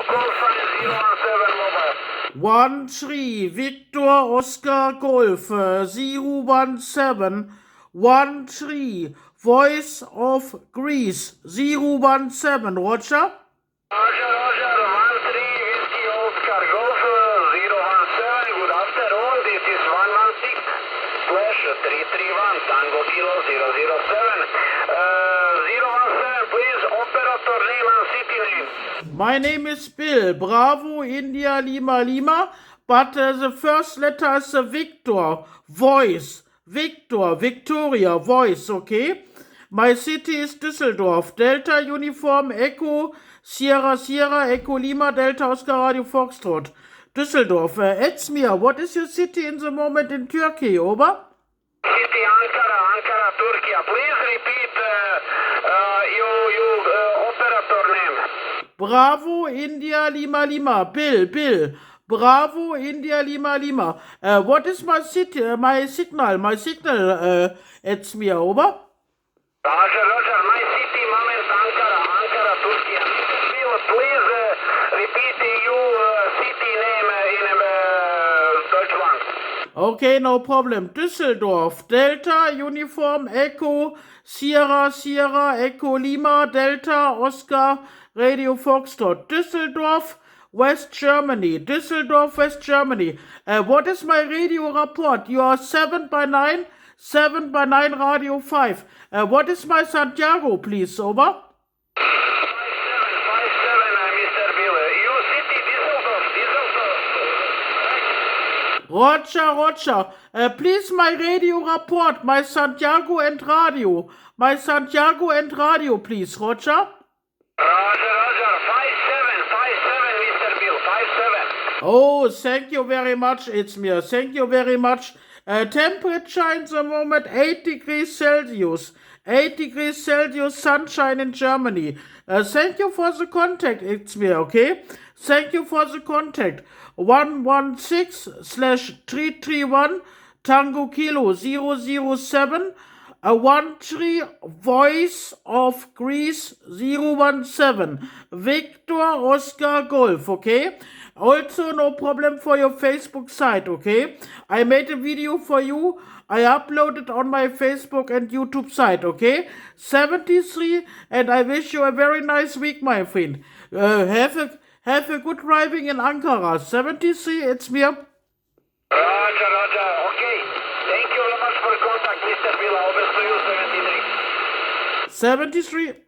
call sign 017 mobile. 13 Victor Oscar Golf 017 13 Voice of Greece 017 Roger. Roger, 13 Whiskey Oscar Golf 017. Good afternoon. This is 116/331 Tango Kilo 007. 017, please. Operator name and city name. My name is Bill, Bravo, India, Lima, Lima, but the first letter is Victor, voice, Victor, Victoria, voice, okay? My city is Düsseldorf, Delta Uniform, Echo, Sierra, Sierra, Echo, Lima, Delta, Oscar, Radio, Foxtrot. Düsseldorf, Etzmir, what is your city in the moment in Turkey, over? City Ankara, Turkey. Please repeat your operator name. Bravo, India, Lima, Lima. Bill. Bravo, India, Lima, Lima. What is my city, my signal, it's me, over? Roger, my city, moment, Ankara, Turkey. Bill, please repeat your city name in Deutschland. Okay, no problem. Düsseldorf, Delta, Uniform, Echo, Sierra, Sierra, Echo, Lima, Delta, Oscar, Radio Foxtrot. Düsseldorf, West Germany. Düsseldorf, West Germany. What is my radio report? You are 7 by 9 Radio 5. What is my Santiago, please, over? 57, Mr. Bill. Your city, Düsseldorf. Roger. Please, my radio report, my Santiago and radio. My Santiago and radio, please, Roger. Roger, 57, Mr. Bill, 57. Oh, thank you very much, it's me. Thank you very much. Temperature in the moment 8 degrees Celsius. 8 degrees Celsius, sunshine in Germany. Thank you for the contact, it's me, okay? Thank you for the contact. 116/331 Tango Kilo 007 13 Voice of Greece 017 Victor Oscar Golf, okay? Also, no problem for your Facebook site, okay? I made a video for you. I uploaded on my Facebook and YouTube site, okay? 73, and I wish you a very nice week, my friend. Have a good driving in Ankara. 73, it's me. Roger. Okay. Thank you very much for the contact, Mr. Bill. I'll best to you 73. 73.